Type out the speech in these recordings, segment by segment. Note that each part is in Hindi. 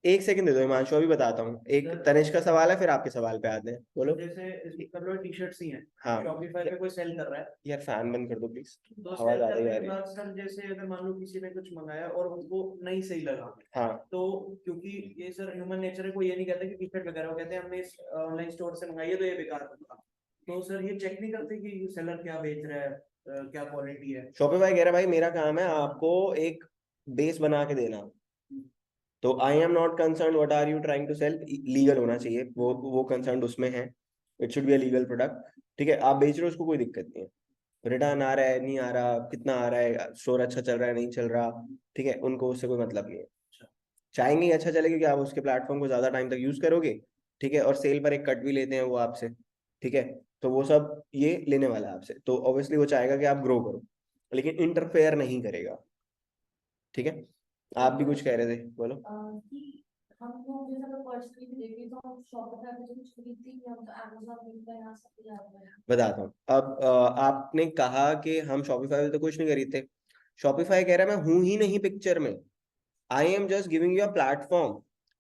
एक सेकंड दे दो हिमांशु, अभी बताता हूँ। एक तनिष्क का सवाल है, फिर आपके सवाल पे आते हैं, बोलो। जैसे कर लो टी शर्ट्स ही हैं, हाँ शॉपिफाई पे कोई सेल कर रहा है, यार फैन बंद कर दो प्लीज, तो आवाज सेल आ रही करने है। के बाद सर जैसे अगर मान लो किसी ने कुछ मंगाया और उनको नहीं सही लगा, हाँ तो क्योंकि ये सर ह्यूमन नेचर है, कोई ये नहीं कहता कि टी शर्ट वगैरह, वो कहते हैं हमने इस ऑनलाइन स्टोर से मंगाई है तो ये बेकार होगा। तो सर ये चेक नहीं करते कि सेलर क्या बेच रहा है, क्या क्वालिटी है। शॉपिफाई कह रहा भाई मेरा काम है आपको एक बेस बना के देना, तो I am not concern what are you trying to sell, legal होना चाहिए, वो कंसर्न उसमें है, it should be a legal product. ठीक है, आप बेच रहे हो उसको कोई दिक्कत नहीं है, रिटर्न आ रहा है नहीं आ रहा, कितना आ रहा है, स्टोर अच्छा चल रहा है नहीं चल रहा, ठीक है, उनको उससे कोई मतलब नहीं है। चाहेंगे ही अच्छा चले क्योंकि आप उसके प्लेटफॉर्म को ज्यादा टाइम तक यूज करोगे, ठीक है, और सेल पर एक कट भी लेते हैं वो आपसे, ठीक है, तो वो सब ये लेने वाला है आपसे, तो ऑब्वियसली वो चाहेगा कि आप ग्रो करो, लेकिन इंटरफेयर नहीं करेगा। ठीक है, आप भी कुछ कह रहे थे, बोलो। कि हम लोग जैसे अगर पर्सनली भी देखें तो हम शॉपिफाई पे जो कुछ खरीदते ही हैं, हम तो अमेज़न मिंत्रा यहाँ सब पे जाते हैं। बताता हूँ अब, आपने कहा कि हम शॉपिफाई पे तो कुछ नहीं खरीदते, शॉपिफाई कह रहा है मैं हूं ही नहीं पिक्चर में, I am just giving you a platform.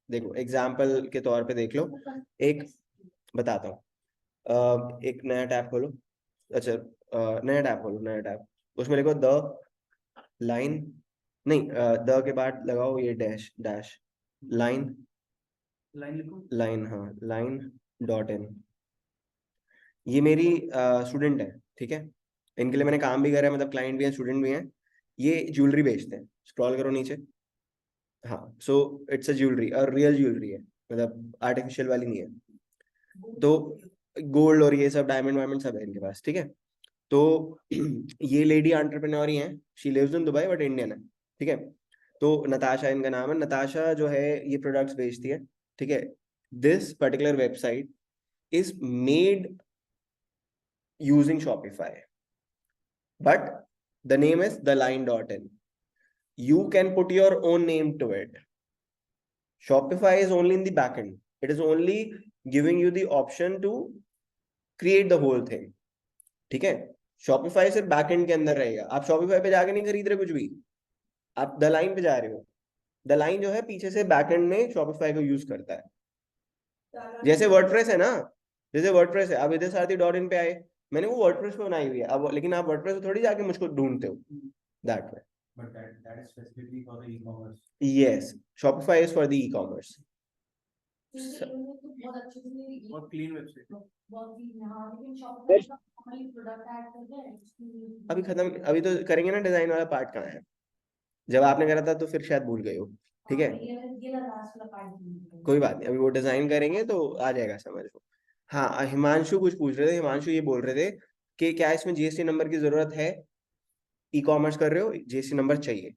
देखो एग्जाम्पल के तौर पे देख लो, एक बताता हूँ, एक नया टैब खोलो, अच्छा नया टैब खोलो, नया टैब, उसमें लिखो द लाइन, नहीं द के बाद लगाओ ये डैश डैश लाइन, लाइन लिखो, लाइन हाँ लाइन डॉट इन, ये मेरी स्टूडेंट है, ठीक है, इनके लिए मैंने काम भी करा है, मतलब क्लाइंट भी है स्टूडेंट भी हैं, ये ज्वेलरी बेचते हैं, स्क्रॉल करो नीचे, हाँ सो इट्स अ ज्वेलरी और रियल ज्वेलरी है, मतलब आर्टिफिशियल वाली नहीं है, तो गोल्ड और ये सब डायमंड वायमंड सब है इनके पास, ठीक है, तो ये लेडी एंटरप्रेन्योर ही है, she lives in Dubai but Indian है, ठीक है, तो नताशा इनका नाम है, नताशा जो है ये प्रोडक्ट्स बेचती है, ठीक है, this particular website is made using Shopify, but the name is theline.in. You can put your own name to it. Shopify is only in the backend. It is only giving you the option to create the whole thing. ठीक है, Shopify सिर्फ बैकएंड के अंदर रहेगा, आप Shopify पे जाके नहीं खरीद रहे कुछ भी, आप द लाइन पे जा रहे हो, द लाइन जो है पीछे से बैकएंड में Shopify को यूज करता है, जैसे वर्डप्रेस है ना, जैसे वर्डप्रेस है, आप इधर सारथी डॉट इन पे आए, मैंने वो वर्डप्रेस पे बनाई हुई है, अब लेकिन आप वर्डप्रेस पे थोड़ी जाके मुझको ढूंढते हो, that way. But that is specifically for the e-commerce. Yes, Shopify is for the e-commerce. बहुत अच्छे से बहुत क्लीन वेबसाइट, बहुत ही यहाँ, लेकिन शॉपिफाई का हमारी प्रोडक्ट ऐड करते हैं। अभी खत्म, अभी तो करेंगे ना, डिजाइन वाला पार्ट कहाँ है, जब आपने करा था तो फिर शायद भूल गए हो, ठीक है, ये लास्ट वाला पार्ट कोई बात नहीं, अभी वो डिजाइन करेंगे तो आ जाएगा समझ को। हाँ हिमांशु कुछ पूछ रहे थे, हिमांशु ये बोल रहे थे कि क्या इसमें जीएसटी नंबर की जरूरत है, ई कॉमर्स कर रहे हो जीएसटी नंबर चाहिए।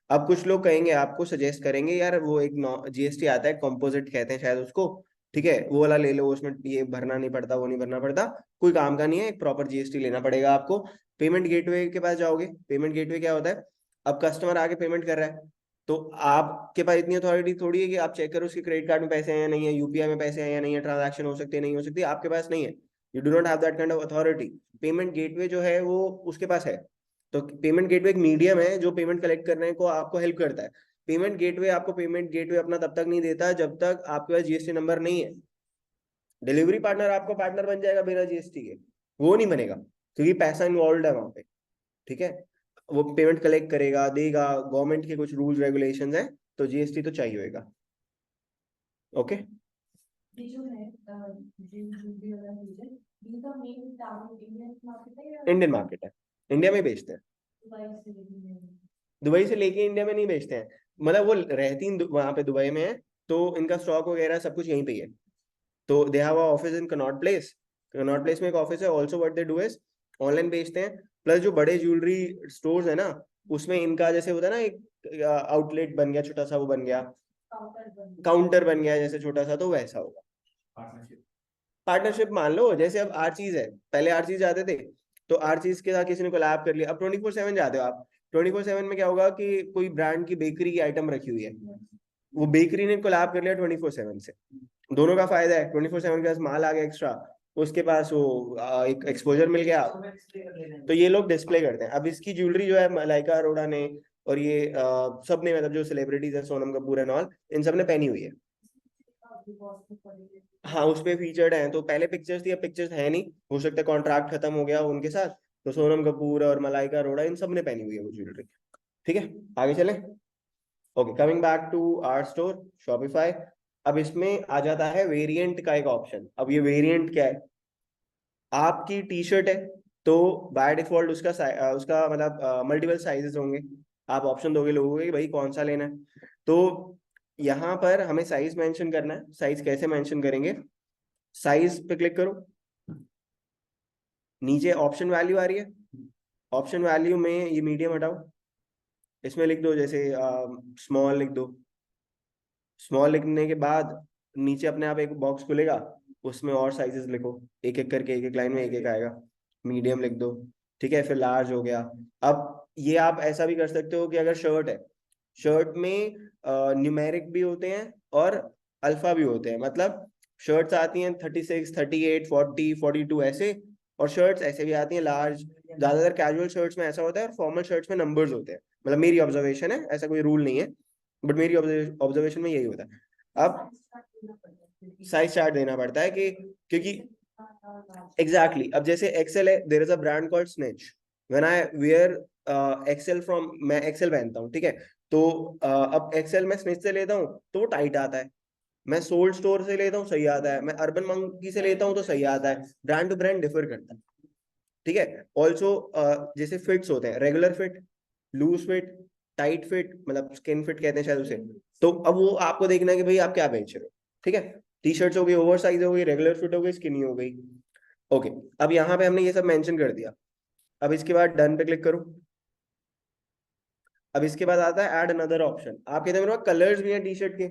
अब कुछ लोग कहेंगे, आपको सजेस्ट करेंगे यार वो एक जीएसटी आता है, कंपोजिट कहते हैं शायद उसको, ठीक है, वो वाला ले लो, उसमें ये भरना नहीं पड़ता, वो नहीं भरना पड़ता, कोई काम का नहीं है, एक प्रॉपर जीएसटी लेना पड़ेगा आपको। पेमेंट गेटवे के पास जाओगे, पेमेंट गेटवे क्या होता है, अब कस्टमर आके पेमेंट कर रहा है, तो आपके पास इतनी अथॉरिटी थोड़ी है कि आप चेक करो उसके क्रेडिट कार्ड में पैसे हैं या नहीं है, यूपीआई में पैसे हैं या नहीं है, ट्रांजैक्शन हो सकती है नहीं हो सकती, आपके पास नहीं है, you do not have that kind of authority. Payment gateway जो है वो उसके पास है, तो पेमेंट गेटवे एक मीडियम है जो पेमेंट कलेक्ट करने को आपको हेल्प करता है। पेमेंट गेटवे आपको पेमेंट गेटवे अपना तब तक नहीं देता जब तक आपके पास जीएसटी नंबर नहीं है। डिलीवरी पार्टनर आपको पार्टनर बन जाएगा बिना जीएसटी के, वो नहीं बनेगा क्योंकि पैसा इन्वॉल्व है वहां पे, ठीक है, वो पेमेंट कलेक्ट करेगा देगा, गवर्नमेंट के कुछ रूल्स रेगुलेशंस हैं, तो जीएसटी तो चाहिए होगा। ओके, ये जो है जो वाला चीज है, इनका मेन टारगेट इंडियन मार्केट है या इंडियन मार्केट है, इंडिया में बेचते हैं, दुबई से लेके? दुबई से लेके इंडिया में नहीं बेचते हैं, मतलब वो रहती वहां पे दुबई में है, तो इनका स्टॉक वगैरह सब कुछ यहीं पे ही है, तो they have a office in Connaught place, Connaught place में एक ऑफिस है, also what they do is online बेचते हैं, प्लस जो बड़े ज्वेलरी स्टोर्स है ना, उसमें इनका जैसे होता है ना एक आउटलेट बन गया छोटा सा, वो बन गया काउंटर बन गया जैसे छोटा सा, तो वैसा होगा Partnership. पार्टनरशिप, मान लो जैसे अब आर चीज है, पहले आर चीज जाते थे, तो आर चीज के साथ किसी ने कोलैब कर लिया, अब 24/7 जाते हो आप, 24/7 में क्या होगा कि कोई ब्रांड की बेकरी की आइटम रखी हुई है, वो बेकरी ने कोलैब कर लिया 24/7 से, दोनों का फायदा है, 24/7 के पास माल आ गया एक्स्ट्रा, उसके पास वो एक एक्सपोजर मिल गया, तो ये लोग डिस्प्ले करते हैं। अब इसकी ज्वेलरी जो है मलाइका अरोड़ा ने और ये सब ने मतलब जो सेलिब्रिटीज है, सोनम कपूर एंड ऑल, इन सब ने पहनी हुई है। हाँ उस पे फीचर्ड है, तो पहले पिक्चर्स थी, अब पिक्चर्स है नहीं, हो सकता है कॉन्ट्रैक्ट खत्म हो गया उनके साथ, तो सोनम कपूर और मलाइका अरोड़ा इन सब ने पहनी हुई है वो ज्वेलरी। ठीक है, आगे चले। Okay, coming back to our store Shopify. अब इसमें आ जाता है वेरिएंट का एक ऑप्शन। अब ये वेरिएंट क्या है, आपकी टी शर्ट है तो बाय डिफॉल्ट उसका मतलब मल्टीपल साइजेस होंगे। आप ऑप्शन दोगे लोगों को कि भाई कौन सा लेना है, तो यहाँ पर हमें साइज मेंशन करना है। साइज कैसे मेंशन करेंगे, साइज पे क्लिक करो, नीचे ऑप्शन वैल्यू आ रही है, ऑप्शन वैल्यू में ये मीडियम हटाओ, इसमें लिख दो जैसे स्मॉल लिख दो। स्मॉल लिखने के बाद नीचे अपने आप एक बॉक्स खुलेगा, उसमें और साइजेस लिखो, एक एक करके, एक एक लाइन में एक एक आएगा। मीडियम लिख दो, ठीक है, फिर लार्ज हो गया। अब ये आप ऐसा भी कर सकते हो कि अगर शर्ट है, शर्ट में न्यूमेरिक भी होते हैं और अल्फा भी होते हैं, मतलब शर्ट्स आती हैं 36, 38, 40, 42 ऐसे, और शर्ट्स ऐसे भी आती हैं लार्ज। ज्यादातर कैजुअल शर्ट्स में ऐसा होता है और फॉर्मल शर्ट्स में नंबर्स होते हैं, मतलब मेरी ऑब्जर्वेशन है, ऐसा कोई रूल नहीं है, बट मेरी ऑब्जर्वेशन में यही होता है। अब साइज चार्ट देना पड़ता है कि क्योंकि एग्जैक्टली अब जैसे एक्सेल है, there is a brand called Snitch, when I wear XL from, मैं एक्सेल पहनता हूँ, ठीक है, तो अब एक्सेल मैं स्नेच से लेता हूँ तो वो टाइट आता है, मैं सोल्ड स्टोर से लेता हूँ सही आता है, मैं अर्बन मंकी से लेता हूँ तो सही आता है, ब्रांड टू ब्रांड डिफर करता है। ठीक है, ऑल्सो जैसे फिट्स होते हैं, regular fit, loose fit, tight fit, मतलब स्किन फिट कहते हैं शायद उसे। तो अब वो आपको देखना है कि भाई आप क्या बेच रहे हो। ठीक है, टी शर्ट्स हो गई, ओवर साइज हो गई, रेगुलर फिट हो गई, स्किनी हो गई। ओके, अब यहाँ पे हमने ये सब मेंशन कर दिया। अब इसके बाद डन पे क्लिक करो। अब इसके बाद आता है ऐड अनदर ऑप्शन। आप कहते हैं मेरे पास कलर्स भी हैं टी शर्ट के,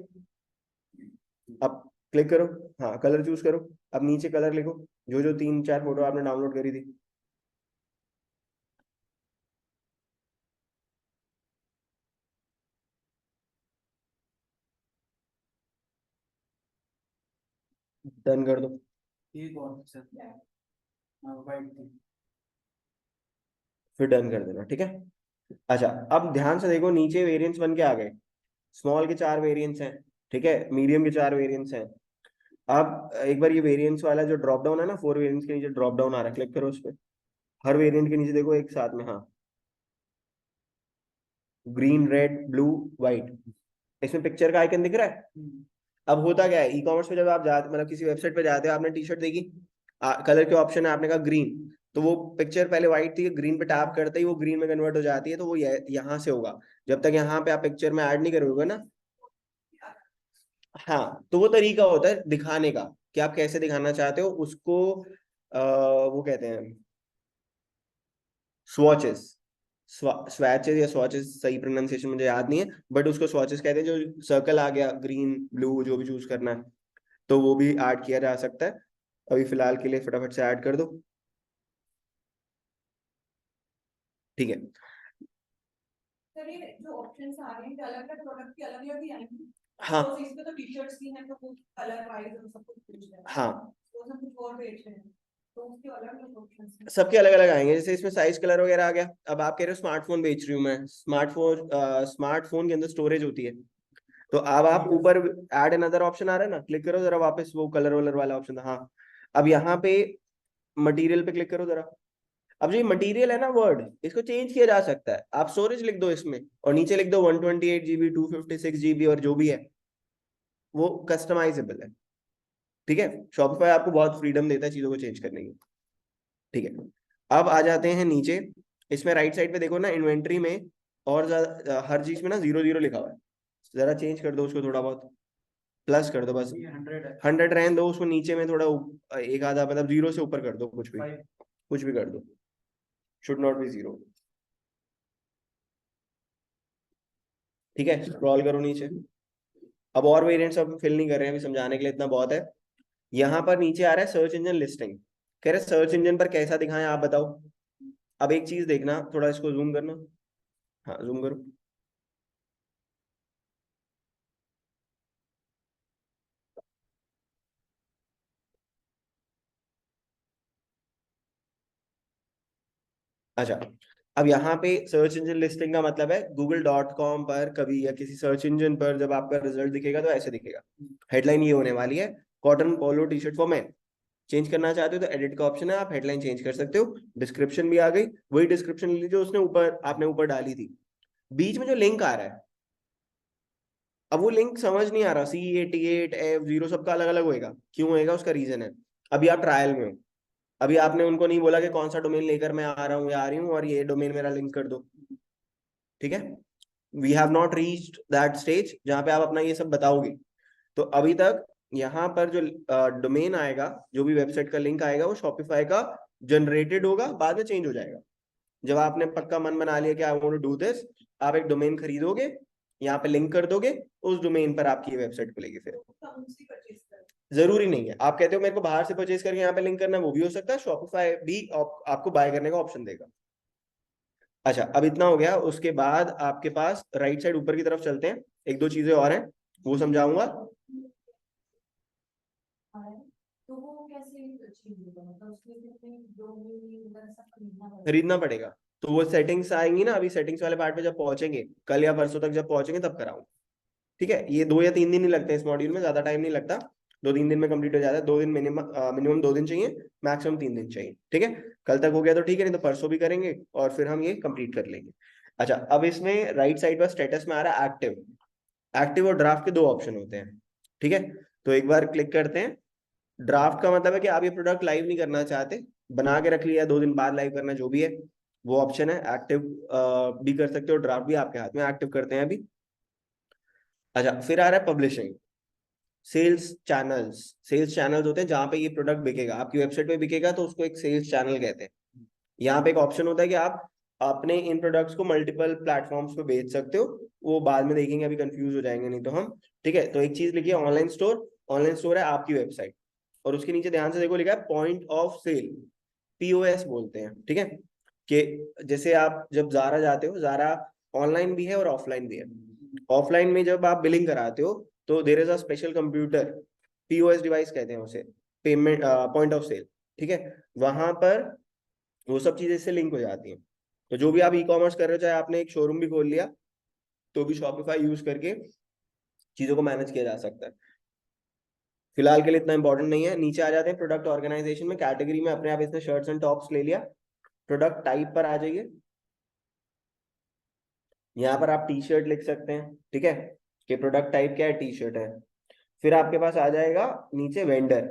अब क्लिक करो, हाँ कलर चूज करो। अब नीचे कलर लिखो, जो जो 3 4 फोटो आपने डाउनलोड करी थी। डन कर दो, ये कौन सा सर? हाँ वाइट थी। फिर डन कर देना। ठीक है, अच्छा अब ध्यान से देखो, नीचे वेरिएंट्स बन के आ गए। स्मॉल के 4 वेरिएंट्स हैं, ठीक है, मीडियम के 4 वेरिएंट्स हैं। अब एक बार ये वेरिएंट्स वाला जो ड्रॉप डाउन है ना, 4 वेरिएंट्स के नीचे ड्रॉप डाउन आ रहा है, क्लिक करो उस पर। हर वेरिएंट के नीचे देखो एक साथ में, हाँ, ग्रीन, रेड, ब्लू, व्हाइट, इसमें पिक्चर का आइकन दिख रहा है। अब होता क्या है, ई कॉमर्स पे जब आप जाते, मतलब किसी वेबसाइट पे जाते हो, आपने टी शर्ट देखी, कलर के ऑप्शन है, आपने कहा ग्रीन, तो वो पिक्चर पहले व्हाइट थी, ग्रीन पे टैप करते ही वो ग्रीन में कन्वर्ट हो जाती है, तो वो यहाँ से होगा। जब तक यहाँ पे आप पिक्चर में ऐड नहीं करोगे ना, हाँ, तो वो तरीका होता है दिखाने का कि आप कैसे दिखाना चाहते हो उसको। वो कहते हैं स्वॉचेस, स्वैचेस या स्वॉचेस, सही प्रोनाउंसिएशन मुझे याद नहीं है, बट उसको स्वॉचेस कहते हैं। जो सर्कल आ गया, ग्रीन, ब्लू, जो भी चूज करना है, तो वो भी ऐड किया जा सकता है। अभी फिलहाल के लिए फटाफट से ऐड कर दो। ठीक है, सर ये जो ऑप्शंस आ रहे हैं अलग अलग प्रोडक्ट की अलग अलग ही आएंगी। हाँ तो इसमें तो टी-शर्ट्स भी हैं तो कुछ कलर वाइज और सब कुछ पूछ रहे हैं, हाँ, तो उसमें कुछ और बेच रहे हैं, तो उसके अलग अलग ऑप्शंस हैं। सबके अलग अलग आएंगे। जैसे इसमें साइज, कलर वगैरह आ गया। अब आप कह रहे हो स्मार्टफोन बेच रही हूँ मैं, स्मार्टफोन के अंदर स्टोरेज होती है, तो अब आप ऊपर ऐड अनदर ऑप्शन आ रहा है ना, क्लिक करो जरा वापस, वो कलर वलर वाला ऑप्शन था, हाँ। अब यहाँ पे मटेरियल पे क्लिक करो जरा। अब जो ये मटेरियल है ना वर्ड, इसको चेंज किया जा सकता है। आप स्टोरेज लिख दो इसमें, और नीचे लिख दो 128 GB, 256 GB, और जो भी है वो कस्टमाइजेबल है। ठीक है, शॉपिफाई आपको बहुत फ्रीडम देता है चीजों को चेंज करने की। ठीक है, अब आ जाते हैं नीचे। इसमें राइट साइड पे देखो ना, इन्वेंट्री में और ज्यादा हर चीज में ना 0 0 लिखा हुआ है, जरा चेंज कर दो उसको, थोड़ा बहुत प्लस कर दो बस। ये 100 है। 100 रहने दो, उसको नीचे में थोड़ा एक आधा, मतलब 0 से ऊपर कर दो, कुछ भी, 5 कुछ भी कर दो, शुड नॉट बी 0। ठीक है, स्क्रॉल करो नीचे। अब और वेरिएंट्स अब फिल नहीं कर रहे हैं, अभी समझाने के लिए इतना बहुत है। यहाँ पर नीचे आ रहा है सर्च इंजन लिस्टिंग, कह रहे सर्च इंजन पर कैसा दिखाएं आप बताओ। अब एक चीज देखना, थोड़ा इसको जूम करना, हाँ जूम करो। अच्छा, अब यहाँ पे सर्च इंजन लिस्टिंग का मतलब है google.com पर कभी या किसी सर्च इंजन पर जब आपका रिजल्ट दिखेगा तो ऐसे दिखेगा। हेडलाइन ये होने वाली है, cotton polo T shirt for man. Change करना चाहते हो तो एडिट का ऑप्शन है, आप हेडलाइन चेंज कर सकते हो। डिस्क्रिप्शन भी आ गई, वही डिस्क्रिप्शन लीजिए उसने ऊपर आपने ऊपर डाली थी। बीच में जो लिंक आ रहा है, अब वो लिंक समझ नहीं आ रहा, C88 F0 सबका अलग अलग होएगा। क्यों होएगा उसका रीजन है, अभी आप ट्रायल में हो, अभी आपने उनको नहीं बोला कि कौन सा डोमेन लेकर मैं आ रहा हूँ या आ रही हूँ और ये डोमेन मेरा लिंक कर दो, ठीक है। We have not reached that stage जहां पे आप अपना ये सब बताओगे। तो अभी तक यहाँ पर जो डोमेन आएगा, जो भी वेबसाइट का लिंक आएगा वो शॉपिफाई का जनरेटेड होगा, बाद में चेंज हो जाएगा। जब आपने पक्का मन बना लिया कि I want to do this, आप एक डोमेन खरीदोगे, यहाँ पे लिंक कर दोगे, उस डोमेन पर आपकी वेबसाइट खुलेगी। फिर जरूरी नहीं है, आप कहते हो मेरे को बाहर से परचेज करके यहाँ पे लिंक करना है, वो भी हो सकता है। शॉपिफाई भी आपको बाय करने का ऑप्शन देगा। अच्छा, अब इतना हो गया। उसके बाद आपके पास राइट साइड ऊपर की तरफ चलते हैं, एक दो चीजें और हैं वो समझाऊंगा। तो वो कैसे अचीव होगा, मतलब उसके लिए डोमेन वगैरह सब खरीदना पड़ेगा? खरीदना पड़ेगा, तो वो सेटिंग्स आएंगी ना, अभी सेटिंग्स वाले पार्ट पे जब पहुंचेंगे, कल या परसों तक जब पहुंचेंगे तब कराऊंगा, ठीक है। ये 2 या 3 दिन ही लगते हैं इस मॉड्यूल में, ज्यादा टाइम नहीं लगता, 2-3 दिन में कंप्लीट हो जाता है। 2 दिन मिनिमम 2 दिन चाहिए, मैक्सिमम 3 दिन चाहिए, ठीक है। कल तक हो गया तो ठीक है, नहीं तो परसों भी करेंगे और फिर हम ये कंप्लीट कर लेंगे। अच्छा, अब इसमें राइट साइड पर स्टेटस में आ रहा है एक्टिव। एक्टिव और ड्राफ्ट के 2 ऑप्शन होते हैं, ठीक है। तो एक बार क्लिक करते हैं। ड्राफ्ट का मतलब है कि आप ये प्रोडक्ट लाइव नहीं करना चाहते, बना के रख लिया, 2 दिन बाद लाइव करना, जो भी है वो ऑप्शन है। एक्टिव भी कर सकते हो, ड्राफ्ट भी आपके हाथ में। एक्टिव करते हैं अभी। अच्छा, फिर आ रहा है पब्लिशिंग। सेल्स चैनल्स होते हैं जहां पे ये प्रोडक्ट बिकेगा, आपकी वेबसाइट पे बिकेगा तो उसको एक सेल्स चैनल कहते हैं। यहाँ पे एक ऑप्शन होता है कि आप अपने इन प्रोडक्ट्स को मल्टीपल प्लेटफॉर्म्स पे बेच सकते हो, वो बाद में देखेंगे, अभी कंफ्यूज हो जाएंगे नहीं तो हम, ठीक है। तो एक चीज लिखिए ऑनलाइन स्टोर। ऑनलाइन स्टोर है आपकी वेबसाइट, और उसके नीचे ध्यान से देखो लिखा है पॉइंट ऑफ सेल, POS बोलते हैं, ठीक है। कि जैसे आप जब जारा जाते हो, जारा ऑनलाइन भी है और ऑफलाइन भी है। ऑफलाइन में जब आप बिलिंग कराते हो तो there is a special computer, POS device कहते हैं उसे, पेमेंट पॉइंट ऑफ सेल, ठीक है। वहां पर वो सब चीजें इससे लिंक हो जाती हैं। तो जो भी आप ई कॉमर्स कर रहे हो, चाहे आपने एक शोरूम भी खोल लिया, तो भी शॉपिफाई यूज करके चीजों को मैनेज किया जा सकता है। फिलहाल के लिए इतना इंपॉर्टेंट नहीं है। नीचे आ जाते हैं प्रोडक्ट ऑर्गेनाइजेशन में, कैटेगरी में अपने आप इसने शर्ट्स एंड टॉप्स ले लिया। प्रोडक्ट टाइप पर आ जाइए, यहाँ पर आप टी शर्ट लिख सकते हैं, ठीक है, कि प्रोडक्ट टाइप क्या है, टी शर्ट है। फिर आपके पास आ जाएगा नीचे वेंडर।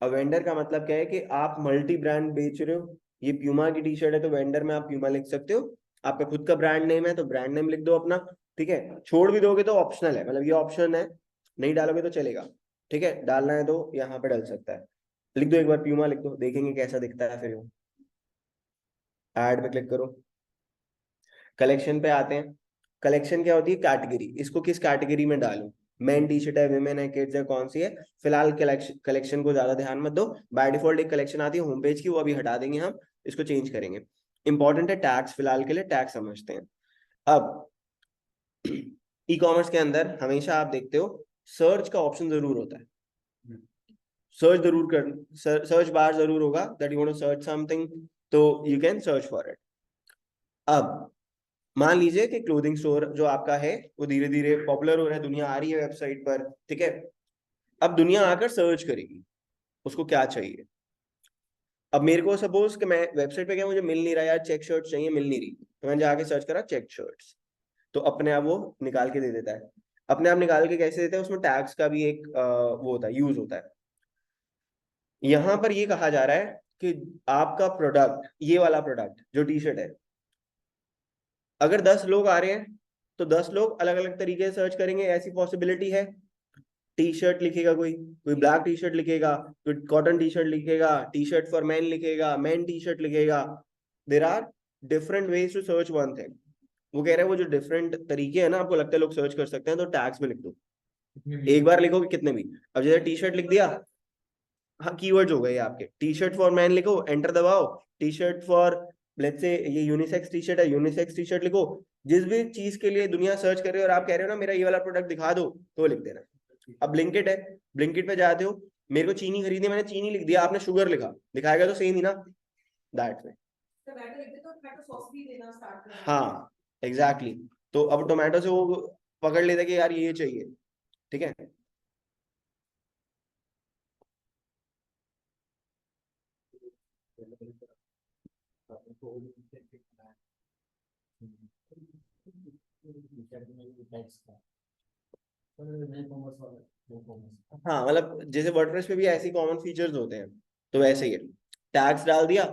अब वेंडर का मतलब क्या है कि आप मल्टी ब्रांड बेच रहे हो। ये प्यूमा की टी शर्ट है तो वेंडर में आप प्यूमा लिख सकते हो। आपका खुद का ब्रांड नेम है तो ब्रांड नेम लिख दो अपना, ठीक है। छोड़ भी दोगे तो ऑप्शनल है, मतलब ये ऑप्शन है, नहीं डालोगे तो चलेगा, ठीक है। डालना है तो यहाँ पे डल सकता है। लिख दो एक बार प्यूमा लिख दो, देखेंगे कैसा दिखता है। फिर ऐड पे क्लिक करो। कलेक्शन पे आते हैं। कलेक्शन क्या होती है, कैटेगरी। इसको किस कैटेगरी में डालूं, मेन टी शर्ट है, विमेन है, किड्स है, कौन सी है। फिलहाल कलेक्शन को ज्यादा ध्यान मत दो। बाय डिफॉल्ट एक कलेक्शन आती है होम पेज की, वो अभी हटा देंगे हम, इसको चेंज करेंगे। इंपॉर्टेंट है टैग्स, फिलहाल के लिए टैग समझते हैं। अब ई कॉमर्स के अंदर हमेशा आप देखते हो सर्च का ऑप्शन जरूर होता है। सर्च जरूर कर, सर्च बार जरूर होगा, that you want to search something, तो you can search for it. अब मान लीजिए कि क्लोथिंग स्टोर जो आपका है वो धीरे धीरे पॉपुलर हो रहा है, दुनिया आ रही है वेबसाइट पर, ठीक है। अब दुनिया आकर सर्च करेगी उसको क्या चाहिए। अब मेरे को सपोज कि मैं वेबसाइट पे गया, मुझे मिल नहीं रहा यार, चेक शर्ट चाहिए, मिल नहीं रही, तो मैंने जाके सर्च करा चेक शर्ट्स, तो अपने आप वो निकाल के दे देता है। अपने आप निकाल के कैसे देता है, उसमें टैग्स का भी एक वो होता है, यूज होता है। यहाँ पर ये कहा जा रहा है कि आपका प्रोडक्ट, ये वाला प्रोडक्ट जो टी शर्ट है, अगर 10 लोग आ रहे हैं तो 10 लोग अलग अलग तरीके से सर्च करेंगे, ऐसी पॉसिबिलिटी है। टी शर्ट लिखेगा कोई, कोई ब्लैक टी शर्ट लिखेगा, कोई कॉटन टी शर्ट लिखेगा, टी शर्ट फॉर मैन लिखेगा, मैन टी शर्ट लिखेगा। There are different ways to search one thing. वो कह रहे हैं वो जो डिफरेंट तरीके हैं ना, आपको लगता है लोग सर्च कर सकते हैं, तो टैग्स में लिख दो, एक बार लिखो कि कितने भी। अब जैसे टी शर्ट लिख दिया, हाँ कीवर्ड्स हो गए आपके। टी शर्ट फॉर मैन लिखो, एंटर दबाओ। T shirt for, let's say ये यूनिसेक्स टी शर्ट है, यूनिसेक्स टी शर्ट लिखो। जिस भी चीज के लिए दुनिया सर्च कर रही है और आप कह रहे हो ना मेरा ये वाला प्रोडक्ट दिखा दो, तो लिख देना। अब ब्लिंकिट है, ब्लिंकिट पे जाते हो, मेरे को चीनी खरीदनी, मैंने चीनी लिख दिया, आपने शुगर लिखा, दिखाएगा तो सेम ही ना, दैट्स में। तो बैठे लिखते तो टोमेटो सॉस भी देना स्टार्ट कर। हाँ एग्जैक्टली तो अब टोमेटो से वो पकड़ लेता है कि यार ये चाहिए, ठीक है। हाँ मतलब जैसे वर्डप्रेस पे भी ऐसे कॉमन फीचर्स होते हैं, तो वैसे ही है। टैग्स डाल दिया,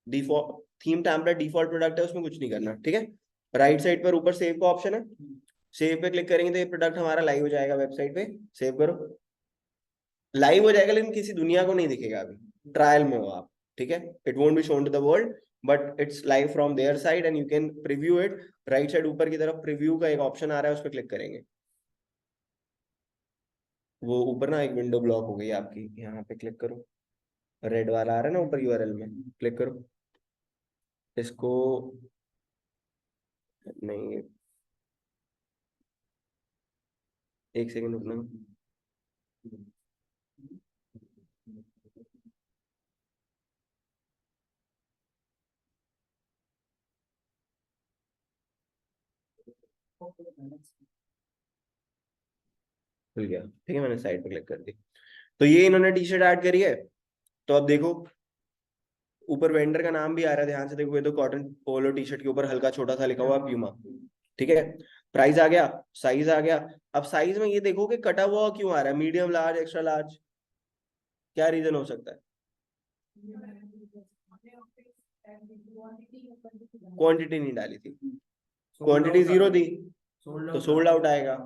default theme template default product है, उसमें कुछ नहीं करना, ठीक है। राइट साइड पर ऊपर सेव का ऑप्शन है, सेव पे क्लिक करेंगे तो ये प्रोडक्ट हमारा लाइव हो जाएगा वेबसाइट पे। सेव करो, लाइव हो जाएगा लेकिन किसी दुनिया को नहीं दिखेगा, अभी ट्रायल में हो आप, ठीक है। It won't be shown to the world but it's live from there side and you can preview it. Right side ऊपर की तरफ प्रीव्यू का एक ऑप्शन आ रहा है, उस पर क्लिक करेंगे। वो ऊपर ना एक विंडो ब्लॉक हो गई है आपकी, यहाँ पे क्लिक करो, रेड वाला आ रहा है ना ऊपर यूआरएल में, क्लिक करो इसको। नहीं, एक सेकंड रुकना। खुल गया, ठीक है, मैंने साइड पे क्लिक कर दी। तो ये इन्होंने टी शर्ट ऐड करी है। तो अब देखो ऊपर वेंडर का नाम भी आ रहा है, ध्यान से देखो, ये तो कॉटन पोलो टी शर्ट के ऊपर हल्का छोटा सा लिखा हुआ प्यूमा, ठीक है। प्राइस आ गया, साइज आ गया। अब साइज में ये देखो कि कटा हुआ क्यों आ रहा है, मीडियम लार्ज एक्स्ट्रा लार्ज, क्या रीजन हो सकता है? क्वांटिटी नहीं डाली थी, क्वांटिटी 0 थी तो सोल्ड आउट आएगा।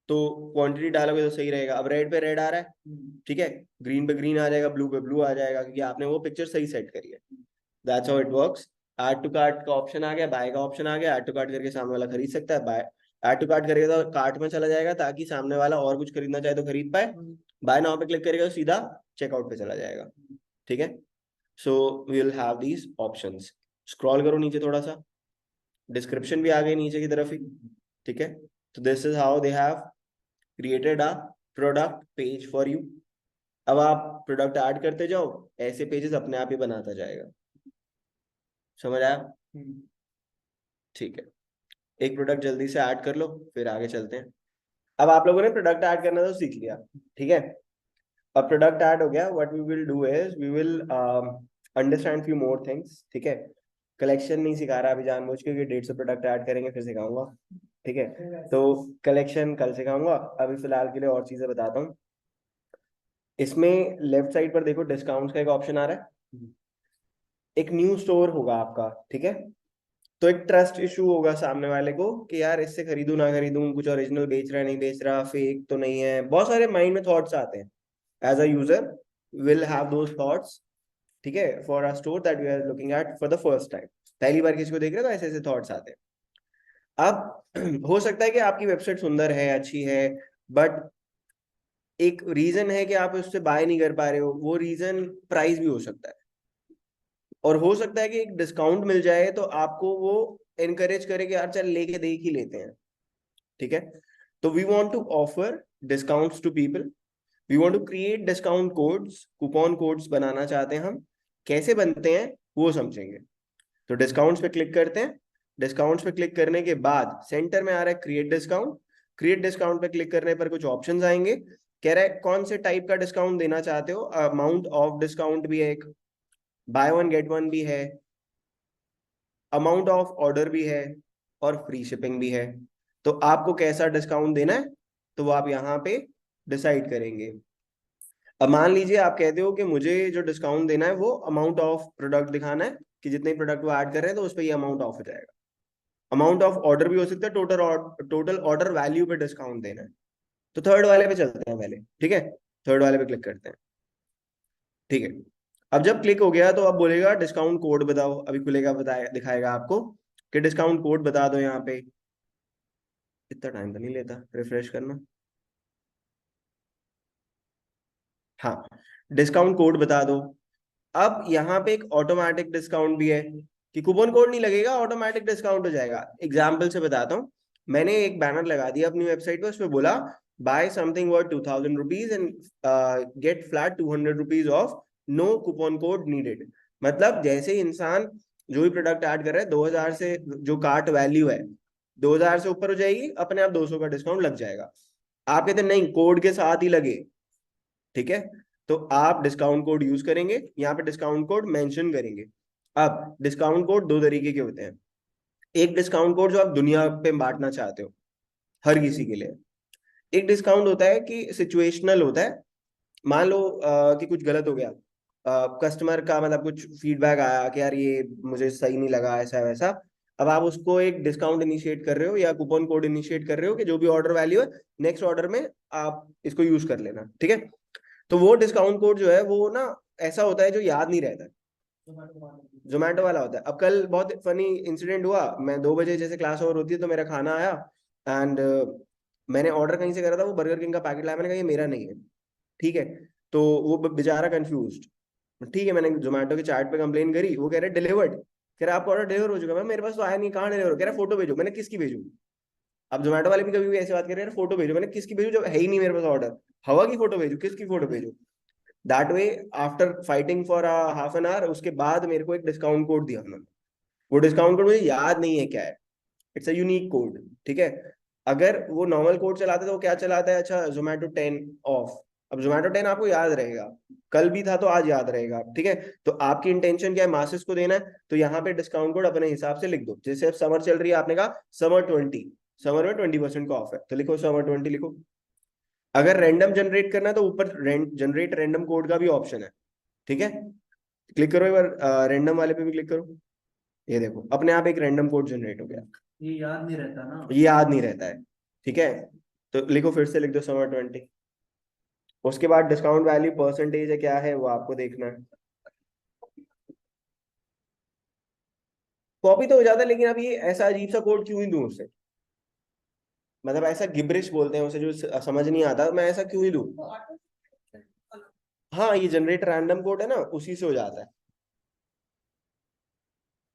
तो क्वांटिटी डालोगे तो सही रहेगा। अब रेड पे रेड आ रहा है, ठीक है, ग्रीन पे ग्रीन आ जाएगा, ब्लू पे ब्लू आ जाएगा, क्योंकि आपने वो पिक्चर सही सेट करी है। That's how it works. Add to cart का ऑप्शन आ गया, बाय का ऑप्शन आ गया। ऐड टू कार्ट करके सामने वाला खरीद सकता है, बाय ऐड टू कार्ट करेगा तो कार्ट में चला जाएगा, ताकि सामने वाला और कुछ खरीदना चाहे तो खरीद पाए। बाय नाउ पे क्लिक करेगा तो सीधा चेकआउट पे चला जाएगा, ठीक है। So we will have these options. Scroll करो नीचे थोड़ा सा, डिस्क्रिप्शन भी आ गई नीचे की तरफ ही, ठीक है। तो this is how they have created a product page for you. अब आप प्रोडक्ट ऐड करते जाओ, ऐसे पेजेस अपने आप ही बनाता जाएगा। समझ आया? ठीक है, एक प्रोडक्ट जल्दी से ऐड कर लो, फिर आगे चलते हैं। अब आप लोगों ने प्रोडक्ट ऐड करना तो सीख लिया, ठीक है। अब प्रोडक्ट ऐड हो गया, what we will do is we will understand few more things, ठीक है। कलेक्शन नहीं सिखा रहा अभी जानबूझ के, 150 प्रोडक्ट ऐड करेंगे फिर सिखाऊंगा, ठीक है। तो कलेक्शन कल सिखाऊंगा, अभी फिलहाल के लिए और चीजें बताता हूँ। इसमें लेफ्ट साइड पर देखो डिस्काउंट्स का एक ऑप्शन आ रहा है, एक न्यू स्टोर होगा आपका, ठीक है। तो एक ट्रस्ट इशू होगा सामने वाले को कि यार इससे खरीदूं ना खरीदूं, कुछ ओरिजिनल बेच रहा है नहीं बेच रहा, फेक तो नहीं है, बहुत सारे माइंड में थॉट्स आते हैं। As a user will have those thoughts, ठीक है, for a store that we are looking at for the first time. पहली बार किसी को देख रहे हो तो ऐसे ऐसे थॉट्स आते हैं। अब हो सकता है कि आपकी वेबसाइट सुंदर है, अच्छी है, बट एक रीजन है कि आप उससे बाय नहीं कर पा रहे हो, वो रीजन प्राइस भी हो सकता है, और हो सकता है कि एक डिस्काउंट मिल जाए तो आपको वो एनकरेज करे कि यार चल लेके देख ही लेते हैं, ठीक है। तो we want to offer discounts to people, we want to create discount codes, coupon codes बनाना चाहते हैं हम। कैसे बनते हैं वो समझेंगे। तो डिस्काउंट्स पे क्लिक करते हैं, डिस्काउंट्स पे क्लिक करने के बाद सेंटर में आ रहा है क्रिएट डिस्काउंट। क्रिएट डिस्काउंट पे क्लिक करने पर कुछ ऑप्शंस आएंगे, कह रहा है कौन से टाइप का डिस्काउंट देना चाहते हो। अमाउंट ऑफ डिस्काउंट भी है एक, बाय वन गेट वन भी है, अमाउंट ऑफ ऑर्डर भी है, और फ्री शिपिंग भी है। तो आपको कैसा डिस्काउंट देना है तो वो आप यहाँ पे डिसाइड करेंगे। अब मान लीजिए आप कहते हो कि मुझे जो डिस्काउंट देना है वो अमाउंट ऑफ प्रोडक्ट दिखाना है, कि जितने प्रोडक्ट वो ऐड कर रहे हैं तो उस पर ये अमाउंट ऑफ हो जाएगा। अमाउंट ऑफ ऑर्डर भी हो सकता है, टोटल ऑर्डर वैल्यू पे डिस्काउंट देना है। तो थर्ड वाले पे चलते हैं पहले, ठीक है। थर्ड वाले पे क्लिक करते हैं, ठीक है। अब जब क्लिक हो गया तो अब बोलेगा डिस्काउंट कोड बताओ, अभी खुलेगा, बताएगा, दिखाएगा आपको कि डिस्काउंट कोड बता दो। यहाँ पे इतना टाइम तो नहीं लेता रिफ्रेश करना। हाँ, डिस्काउंट कोड बता दो। अब यहाँ पे एक ऑटोमेटिक डिस्काउंट भी है, कि कूपन कोड नहीं लगेगा, ऑटोमेटिक डिस्काउंट हो जाएगा। एग्जाम्पल से बताता हूँ, मैंने एक बैनर लगा दिया अपनी वेबसाइट पे, उसमें बोला buy something worth 2000 rupees and get flat 200 rupees off, no coupon code needed. मतलब जैसे इंसान जो भी प्रोडक्ट ऐड कर रहा है 2000 से जो कार्ट वैल्यू है 2000 से ऊपर हो जाएगी, अपने आप 200 का डिस्काउंट लग जाएगा। आप कहते हैं नहीं कोड के साथ ही लगे, ठीक है, तो आप डिस्काउंट कोड यूज करेंगे, यहाँ पे डिस्काउंट कोड मेंशन करेंगे। अब डिस्काउंट कोड दो तरीके के होते हैं। एक डिस्काउंट कोड जो आप दुनिया पे बांटना चाहते हो हर किसी के लिए। एक डिस्काउंट होता है कि सिचुएशनल होता है। मान लो कि कुछ गलत हो गया, कस्टमर का मतलब कुछ फीडबैक आया कि यार ये मुझे सही नहीं लगा ऐसा वैसा। अब आप उसको एक डिस्काउंट इनिशिएट कर रहे हो या कूपन कोड इनिशिएट कर रहे हो कि जो भी ऑर्डर वैल्यू है नेक्स्ट ऑर्डर में आप इसको यूज कर लेना, ठीक है। तो वो डिस्काउंट कोड जो है वो ना ऐसा होता है जो याद नहीं रहता है, जोमेटो वाला होता है। अब कल बहुत फनी इंसिडेंट हुआ, मैं 2 बजे जैसे क्लास ओवर होती है तो मेरा खाना आया एंड मैंने ऑर्डर कहीं से करा था, वो बर्गर किंग का पैकेट लाया, मैंने कहा ये मेरा नहीं है, ठीक है। तो वो बेचारा कंफ्यूज, ठीक है, मैंने जोमेटो के चैट पे कंप्लेन करी, वो कह रहे डिलीवर्ड, कह रहा आपका ऑर्डर डिलीवर हो चुका है। मेरे पास तो आया नहीं, कहाँ डिलीवर, कह रहा फोटो भेजो। मैंने किसकी भेजू? अब जोमेटो वाले भी कभी भी ऐसी बात कर रहे हैं फोटो भेजो, मैंने किसकी भेजू जब है ही नहीं मेरे पास ऑर्डर, हवा की फोटो भेजू, किसकी फोटो भेजू? That way after fighting for half an hour उसके बाद मेरे को एक डिस्काउंट कोड दिया उन्होंने। वो डिस्काउंट कोड मुझे याद नहीं है क्या है, इट्स अ यूनिक कोड, ठीक है। अगर वो नॉर्मल कोड चलाते तो वो क्या चलाता है, अच्छा जोमेटो 10 ऑफ। अब जोमेटो 10 आपको याद रहेगा, कल भी था तो आज याद रहेगा, ठीक है। तो आपकी इंटेंशन क्या है, मासेस को देना है, तो यहाँ पे डिस्काउंट कोड अपने हिसाब से लिख दो। जैसे अब समर चल रही है, आपने कहा समर 20, समर में 20% का ऑफ है, तो लिखो समर 20 लिखो। अगर रैंडम जनरेट करना है तो ऊपर जनरेट रैंडम कोड का भी ऑप्शन है, ठीक है। क्लिक करो एक बार, रैंडम वाले पे भी क्लिक करो, ये देखो अपने आप एक रैंडम कोड जनरेट हो गया। ये याद नहीं रहता ना। ये याद नहीं रहता है, ठीक है। तो लिखो, फिर से लिख दो समर 20। उसके बाद डिस्काउंट वैल्यू परसेंटेज है क्या है वो आपको देखना है। कॉपी तो हो जाता है, लेकिन अब ये ऐसा अजीब सा कोड क्यों ही दूं उसे, मतलब ऐसा गिब्रिश बोलते हैं उसे जो समझ नहीं आता, मैं ऐसा क्यों ही दूं। हाँ ये जनरेट रैंडम कोड है ना, उसी से हो जाता है,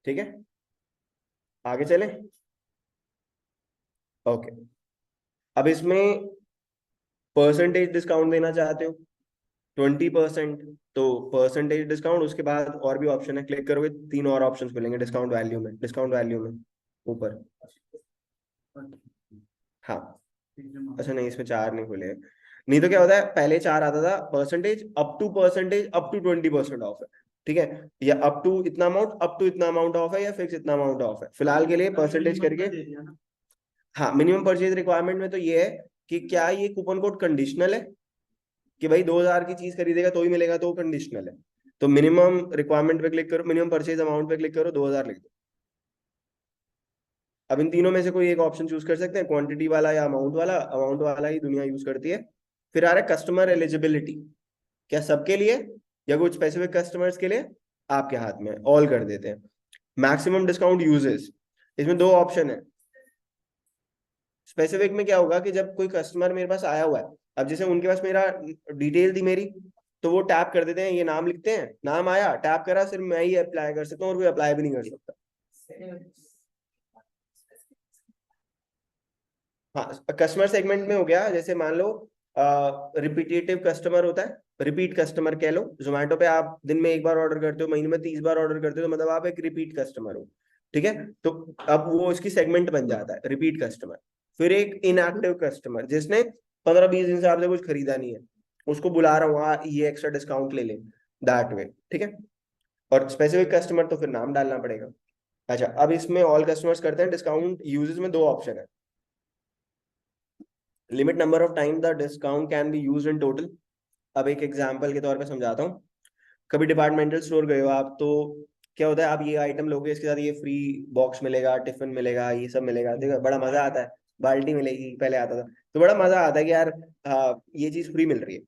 ठीक है। आगे चले, ओके। अब इसमें परसेंटेज डिस्काउंट देना चाहते हो 20%, तो परसेंटेज डिस्काउंट, उसके बाद और भी ऑप्शन है, क्लिक करोगे 3 और ऑप्शंस मिलेंगे डिस्काउंट वैल्यू में, डिस्काउंट वैल्यू में ऊपर। हाँ, अच्छा नहीं इसमें 4 नहीं खुले, नहीं तो क्या होता है पहले 4 आता था, परसेंटेज अप टू 20% ऑफ है, ठीक है, या अप टू इतना अमाउंट, अप टू इतना अमाउंट ऑफ है, या फिक्स इतना अमाउंट ऑफ है। फिलहाल के लिए परसेंटेज करके, हाँ मिनिमम परचेज रिक्वायरमेंट में तो ये है कि क्या ये कूपन कोड कंडीशनल है कि भाई 2000 की चीज खरीदेगा तो ही मिलेगा, तो कंडीशनल है। तो मिनिमम रिक्वायरमेंट पे क्लिक करो, मिनिमम परचेज अमाउंट पे क्लिक करो, 2000 लिख दो। अब इन तीनों में से कोई एक ऑप्शन चूज कर सकते हैं, क्वांटिटी वाला या अमाउंट वाला। अमाउंट वाला ही दुनिया यूज करती है। फिर आ रहा है कस्टमर एलिजिबिलिटी, क्या सबके लिए या कुछ स्पेसिफिक कस्टमर्स के लिए, आपके हाथ में, ऑल कर देते हैं। मैक्सिमम डिस्काउंट यूजेस, इसमें 2 ऑप्शन है। स्पेसिफिक में क्या होगा कि जब कोई कस्टमर मेरे पास आया हुआ है, अब जैसे उनके पास मेरा डिटेल थी मेरी, तो वो टैप कर देते हैं, ये नाम लिखते हैं, नाम आया टैप करा, सिर्फ मैं ही अप्लाई कर सकता हूँ और कोई अप्लाई भी नहीं कर सकता। हाँ कस्टमर सेगमेंट में हो गया, जैसे मान लो रिपीटेटिव कस्टमर होता है, रिपीट कस्टमर कह लो। जोमेटो पे आप दिन में 1 बार ऑर्डर करते हो, महीने में 30 बार ऑर्डर करते हो, तो मतलब आप एक रिपीट कस्टमर हो, ठीक है। तो अब वो इसकी सेगमेंट बन जाता है रिपीट कस्टमर। फिर एक इनएक्टिव कस्टमर, जिसने 15-20 दिन से आपसे कुछ खरीदा नहीं है, उसको बुला रहा हूँ ये एक्स्ट्रा डिस्काउंट ले ले, दैट वे, ठीक है। और स्पेसिफिक कस्टमर तो फिर नाम डालना पड़ेगा। अच्छा अब इसमें ऑल कस्टमर्स करते हैं, डिस्काउंट यूजेस में 2 ऑप्शन है। Limit number of time the discount can be use in total. अब एक एग्जांपल के तौर पे समझाता हूँ। कभी डिपार्टमेंटल स्टोर गए हो आप, तो क्या होता है, आप ये आइटम लोगे, इसके साथ ये फ्री बॉक्स मिलेगा, टिफिन मिलेगा, ये सब मिलेगा, देखो बड़ा मजा आता है, बाल्टी मिलेगी, पहले आता था, तो बड़ा मजा आता है कि यार ये चीज फ्री मिल रही है।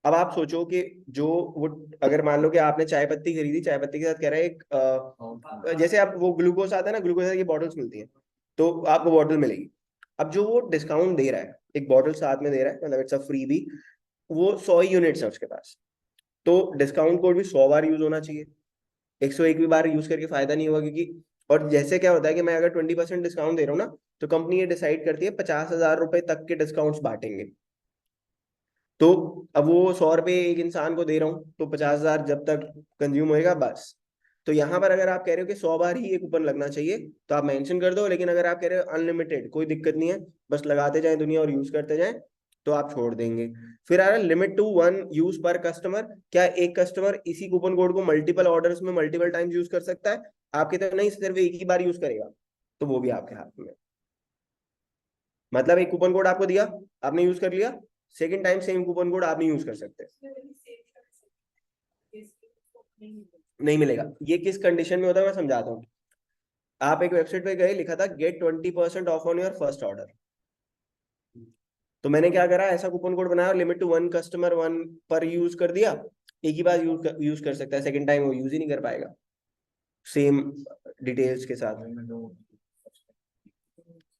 अब आप सोचो कि जो वो, अगर मान लो कि आपने चाय पत्ती खरीदी, चाय पत्ती के साथ कह रहा है एक जैसे आप वो ग्लूकोज आता है ना, ग्लूकोज की बॉटल्स मिलती हैं, तो आपको बॉटल मिलेगी। अब जो वो डिस्काउंट दे रहा है, एक बॉटल साथ में दे रहा है, मतलब इट्स अ फ्री भी, वो 100 यूनिट्स है उसके पास, तो डिस्काउंट कोड भी 100 बार यूज होना चाहिए। 101 भी बार यूज करके फायदा नहीं होगा, क्योंकि और जैसे क्या होता है कि मैं अगर 20% डिस्काउंट दे रहा हूँ ना, तो कंपनी ये डिसाइड करती है 50,000 रुपए तक के डिस्काउंट्स बांटेंगे। तो अब वो 100 रुपए एक इंसान को दे रहा हूँ, तो 50,000 जब तक कंज्यूम होएगा बस। तो यहाँ पर अगर आप कह रहे हो कि 100 बार ही ये कूपन लगना चाहिए तो आप मेंशन कर दो, लेकिन अगर आप कह रहे हो अनलिमिटेड, कोई दिक्कत नहीं है, बस लगाते जाए दुनिया और यूज करते जाए, तो आप छोड़ देंगे। फिर आ रहा है लिमिट टू 1 यूज पर कस्टमर। क्या एक कस्टमर इसी कूपन कोड को मल्टीपल ऑर्डर्स में मल्टीपल टाइम्स यूज कर सकता है? आपके तो नहीं, सिर्फ एक ही बार यूज करेगा, तो वो भी आपके हाथ में। मतलब एक कूपन कोड आपको दिया, आपने यूज कर लिया, second time same coupon code आप नहीं यूज कर सकते, नहीं मिलेगा। ये किस कंडीशन में होता है मैं समझाता हूँ। आप एक वेबसाइट पे गए, लिखा था get 20% off on your first order, तो मैंने क्या करा, ऐसा कूपन कोड बनाया, लिमिट टू 1 कस्टमर 1 पर यूज कर दिया, एक ही बार यूज कर सकता है, सेकंड टाइम वो यूज ही नहीं कर पाएगा सेम डिटेल्स के साथ।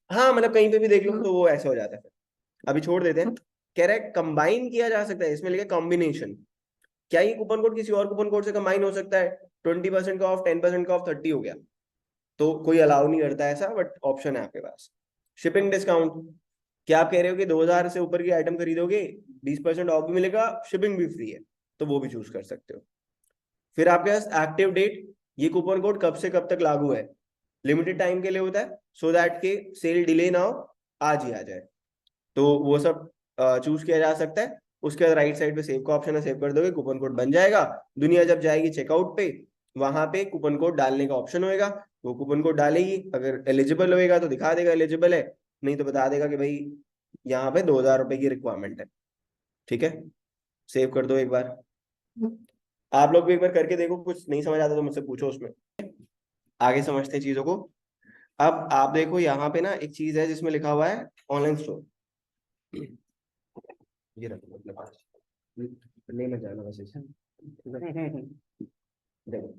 हाँ मतलब कहीं पे भी देख लो तो वो ऐसा हो जाता है। अभी छोड़ देते हैं। कह रहा है कंबाइन किया जा सकता है, इसमें लिखा कॉम्बिनेशन। क्या ये कूपन कोड किसी और कूपन कोड से कंबाइन हो सकता है? 20% का ऑफ, 10% का ऑफ, 30 हो गया, तो कोई अलाउ नहीं करता ऐसा, बट ऑप्शन है आपके पास। शिपिंग डिस्काउंट, क्या आप कह रहे हो कि 2000 से ऊपर की आइटम खरीदोगे 20% ऑफ भी मिलेगा, शिपिंग भी फ्री है, तो वो भी चूज कर सकते हो। फिर आपके पास एक्टिव डेट, ये कूपन कोड कब से कब तक लागू है? लिमिटेड टाइम के लिए होता है, सो दैट के सेल डिले ना हो, आज ही आ जाए, तो वो सब चूज किया जा सकता है। उसके बाद राइट साइड पे सेव का ऑप्शन है, सेव कर दोगे, कूपन कोड बन जाएगा। दुनिया जब जाएगी चेकआउट पे, वहां पे कूपन कोड डालने का ऑप्शन होएगा, वो कूपन कोड डालेगी, अगर एलिजिबल होएगा तो दिखा देगा एलिजिबल है, नहीं तो बता देगा कि भाई यहाँ पे 2000 रुपए की रिक्वायरमेंट है। ठीक है, सेव कर दो एक बार। आप लोग भी एक बार करके देखो, कुछ नहीं समझ आता तो मुझसे पूछो, उसमें आगे समझते हैं चीजों को। अब आप देखो यहाँ पे ना एक चीज है जिसमें लिखा हुआ है ऑनलाइन स्टोर, ये रखो अपने पास, नहीं मैं जाना बस इसे। देखो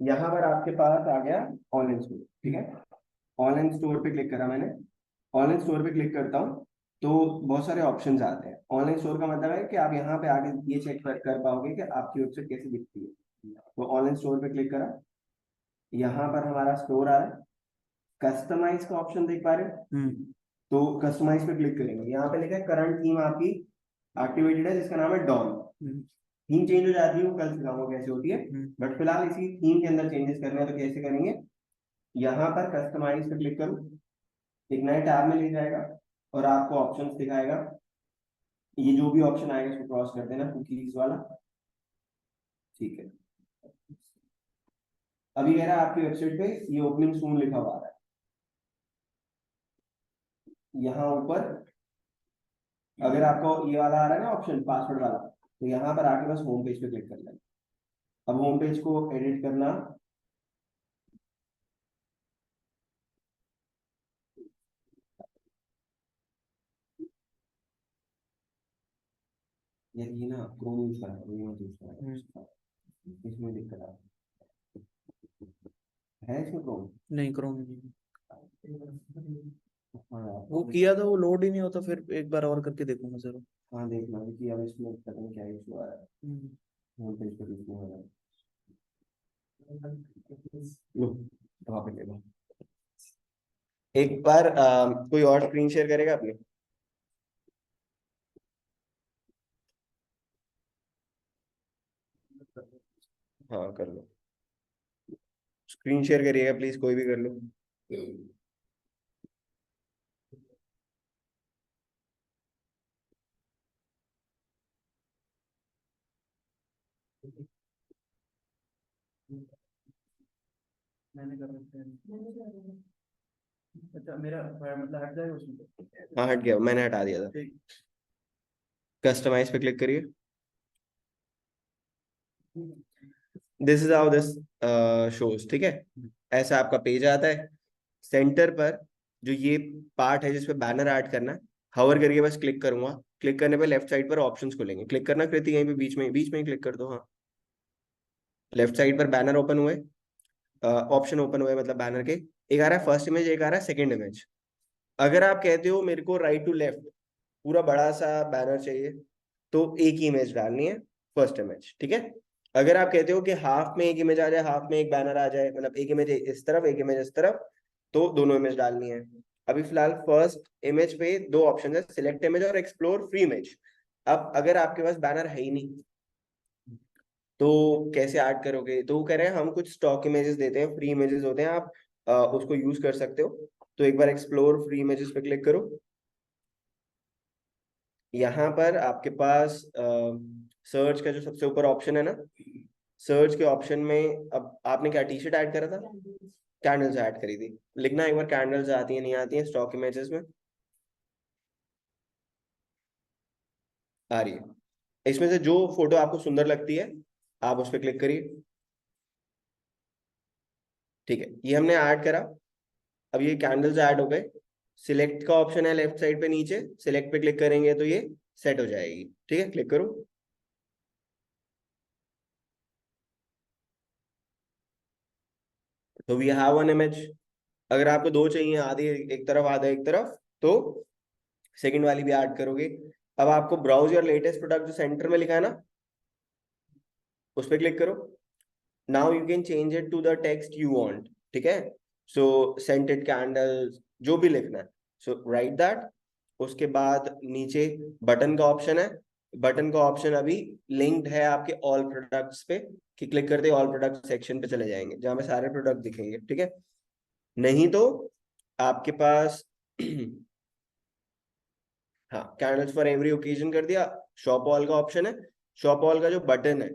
यहाँ पर आपके पास आ गया ऑनलाइन स्टोर, ठीक है। ऑनलाइन स्टोर पे क्लिक करा मैंने, ऑनलाइन स्टोर पे क्लिक करता हूँ तो बहुत सारे ऑप्शंस आते हैं। ऑनलाइन स्टोर का मतलब है कि आप यहाँ पे आगे ये चेक कर पाओगे कि आपकी वेबसाइट कैसी दिखती है। तो ऑनलाइन स्टोर पे क्लिक करा, यहाँ पर हमारा स्टोर आ रहा है, कस्टमाइज का ऑप्शन देख पा रहे हो, तो कस्टमाइज पे क्लिक करेंगे, यहाँ पे लिखा है करंट थीम आपकी एक्टिवेटेड है जिसका नाम है डॉन। थीम चेंज हो जाती है, वो कल सिखाऊंगा कैसे होती है, बट फिलहाल इसी थीम के अंदर चेंजेस करने हैं, तो कैसे करेंगे, यहाँ पर कस्टमाइज पे क्लिक करो, एक नए टैब में ले जाएगा और आपको ऑप्शंस दिखाएगा। ये जो भी ऑप्शन आएगा इसको क्रॉस कर देना, कुकीज वाला, ठीक है। अभी कह रहा है आपकी वेबसाइट पे ये ओपनिंग सून लिखा हुआ है, यहाँ ऊपर अगर आपको ये वाला आ रहा है ना ऑप्शन पासवर्ड वाला, तो यहाँ पर आके बस होम पेज पे क्लिक कर लेना। अब होम पेज को एडिट करना, ये ना क्रोम यूज करा, ये मत यूज करा, इसमें दिक्कत आ है, इसमें क्रोम नहीं, क्रोम नहीं। हाँ। वो किया था, वो लोड ही नहीं होता, फिर एक बार और करके देखूंगा जरूर। हाँ देखना कि अब इसमें पता नहीं क्या इशू आ रहा है, होम पेज पे क्लिक नहीं हो रहा है। लो वहाँ पे ले लो एक बार। कोई और स्क्रीन शेयर करेगा अपनी? हाँ कर लो, स्क्रीन शेयर करिएगा प्लीज, कोई भी कर लो। मैंने कर रखा है। अच्छा, मेरा मतलब हट जाएगा उसमें? हाँ हट गया, मैंने हटा दिया था। ठीक। कस्टमाइज पे क्लिक करिए, this is how this shows, ठीक है। ऐसा आपका पेज आता है, सेंटर पर जो ये पार्ट है जिसपे बैनर ऐड करना है, हवर करके बस क्लिक करूंगा, क्लिक करने पे लेफ्ट साइड पर ऑप्शंस खुलेंगे, क्लिक करना कृति यहीं पे बीच में ही क्लिक कर दो। हाँ लेफ्ट साइड पर बैनर ओपन हुए, ऑप्शन ओपन हुए, मतलब बैनर के, एक आ रहा है फर्स्ट इमेज, एक आ रहा है सेकंड इमेज। अगर आप कहते हो मेरे को राइट टू लेफ्ट पूरा बड़ा सा बैनर चाहिए, तो एक ही इमेज डालनी है, फर्स्ट इमेज, ठीक है। अगर आप कहते हो कि हाफ में एक इमेज आ जाए, हाफ में एक बैनर आ जाए, मतलब एक इमेज इस तरफ एक इमेज इस तरफ, तो दोनों इमेज डालनी है। अभी फिलहाल फर्स्ट इमेज पे दो ऑप्शन है, सिलेक्ट इमेज और एक्सप्लोर फ्री इमेज। अब अगर आपके पास बैनर है ही नहीं, तो कैसे ऐड करोगे? तो वो कह रहे हैं हम कुछ स्टॉक इमेजेस देते हैं, फ्री इमेजेस होते हैं, आप उसको यूज कर सकते हो। तो एक बार एक्सप्लोर फ्री इमेजेस पे क्लिक करो। यहाँ पर आपके पास सर्च का जो सबसे ऊपर ऑप्शन है ना, सर्च के ऑप्शन में अब आपने क्या टी शर्ट ऐड करा था? कैंडल्स ऐड करी थी। लिखना एक बार कैंडल्स आती है नहीं आती है स्टॉक इमेजेस में। आ रही है। इसमें से जो फोटो आपको सुंदर लगती है आप उस पर क्लिक करिए। ठीक है, ये हमने ऐड करा। अब ये कैंडल्स ऐड हो गए। सिलेक्ट का ऑप्शन है लेफ्ट साइड पे नीचे, सिलेक्ट पे क्लिक करेंगे तो ये सेट हो जाएगी। ठीक है, क्लिक करो। तो वी हैव वन इमेज। अगर आपको दो चाहिए, आधी एक तरफ आधा एक तरफ, तो सेकंड वाली भी ऐड करोगे। अब आपको ब्राउज योर लेटेस्ट प्रोडक्ट जो सेंटर में लिखा है ना, उस पर क्लिक करो। Now you can change it to the text you want. ठीक है, सो सेंटेड कैंडल्स जो भी लिखना है, सो राइट दैट। उसके बाद नीचे बटन का ऑप्शन है। बटन का ऑप्शन अभी लिंक्ड है आपके ऑल प्रोडक्ट्स पे, कि क्लिक करते ऑल प्रोडक्ट सेक्शन पे चले जाएंगे जहां पे सारे प्रोडक्ट दिखेंगे। ठीक है, नहीं तो आपके पास हाँ, कैंडल्स फॉर एवरी ओकेजन कर दिया। शॉप ऑल का ऑप्शन है। शॉप ऑल का जो बटन है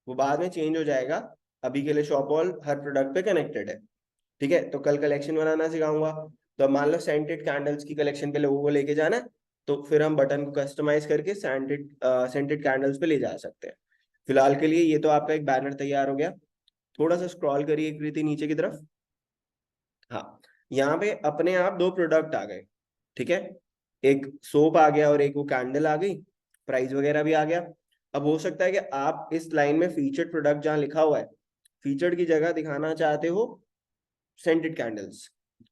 वो बाद में चेंज हो जाएगा, अभी के लिए शॉप ऑल हर प्रोडक्ट पे कनेक्टेड है। ठीक है, तो कल कलेक्शन बनाना सिखाऊंगा। तो अब मान लो सेंटेड कैंडल्स की कलेक्शन पे लोगों को लेके जाना है, तो फिर हम बटन को कस्टमाइज करके सेंटेड कैंडल्स पे ले जा सकते हैं। फिलहाल के लिए ये तो आपका एक बैनर तैयार हो गया। थोड़ा सा स्क्रॉल करिए कृति नीचे की तरफ। हाँ, यहाँ पे अपने आप दो प्रोडक्ट आ गए। ठीक है, एक सोप आ गया और एक वो कैंडल आ गई, प्राइस वगैरह भी आ गया। अब हो सकता है कि आप इस लाइन में फीचर्ड प्रोडक्ट जहाँ लिखा हुआ है, फीचर्ड की जगह दिखाना चाहते हो सेंटेड कैंडल्स,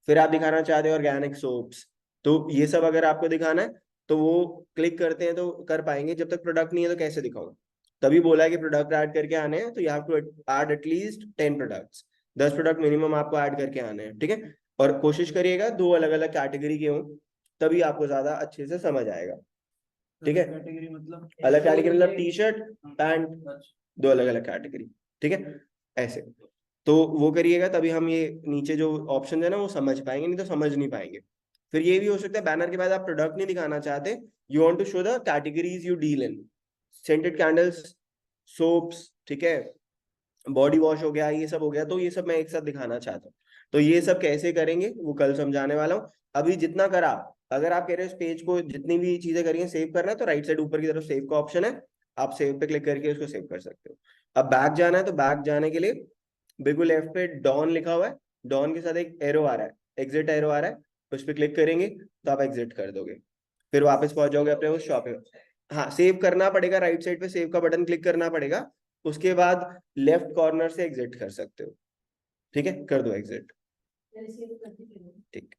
फिर आप दिखाना चाहते हो ऑर्गेनिक सोप्स। तो ये सब अगर आपको दिखाना है तो वो क्लिक करते हैं तो कर पाएंगे, जब तक प्रोडक्ट नहीं है तो कैसे दिखाऊं? तभी बोला है कि प्रोडक्ट ऐड करके आने हैं, तो you have to add at least 10 products. 10 product minimum आपको ऐड करके आने हैं। ठीक है, और कोशिश करिएगा दो अलग अलग कैटेगरी के हों, तभी आपको ज्यादा अच्छे से समझ आएगा। ठीक है, कैटेगरी मतलब अलग कैटेगरी मतलब टी शर्ट पैंट, अच्छा। दो अलग अलग कैटेगरी। ठीक है, ऐसे। तो वो करिएगा तभी हम ये नीचे जो ऑप्शन है ना वो समझ पाएंगे, नहीं तो समझ नहीं पाएंगे। फिर ये भी हो सकता है बैनर के बाद आप प्रोडक्ट नहीं दिखाना चाहते, you want to show the categories you deal in, scented candles, soaps, ठीक है, बॉडी वॉश हो गया, ये सब हो गया, तो ये सब मैं एक साथ दिखाना चाहता हूँ। तो ये सब कैसे करेंगे वो कल समझाने वाला हूँ। अभी जितना करा, अगर आप कह रहे हो इस पेज को जितनी भी चीजें करी हैं सेव करना है, तो राइट साइड ऊपर की तरफ सेव का ऑप्शन है, आप सेव पे क्लिक करके उसको सेव कर सकते हो। अब बैक जाना है, तो बैक जाने के लिए बिल्कुल लेफ्ट पे डॉन लिखा हुआ है, डॉन के साथ एक एरो आ रहा है, एग्जिट एरो आ रहा है, उस पर क्लिक करेंगे तो आप एग्जिट कर दोगे, फिर वापस पहुंच जाओगे अपने उस शॉप पे। हाँ, सेव करना पड़ेगा, राइट साइड पे सेव का बटन क्लिक करना पड़ेगा, उसके बाद लेफ्ट कॉर्नर से एग्जिट कर सकते हो। ठीक है, कर दो एग्जिट। ठीक,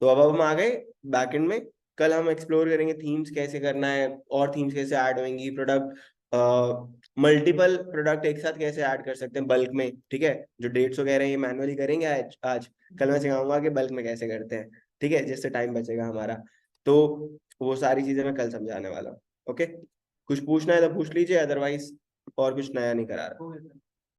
तो अब हम आ गए बैकएंड में। कल हम एक्सप्लोर करेंगे थीम्स कैसे करना है, और थीम्स कैसे ऐड होंगी, प्रोडक्ट मल्टीपल प्रोडक्ट एक साथ कैसे ऐड कर सकते हैं बल्क में। ठीक है, जो डेट्स वगैरह ये मैनुअली करेंगे आज। कल मैं सिखाऊंगा कि बल्क में कैसे करते हैं। ठीक है, जिससे टाइम बचेगा हमारा। तो वो सारी चीजें मैं कल समझाने वाला हूँ। ओके, कुछ पूछना है तो पूछ लीजिए, अदरवाइज और कुछ नया नहीं करा रहा।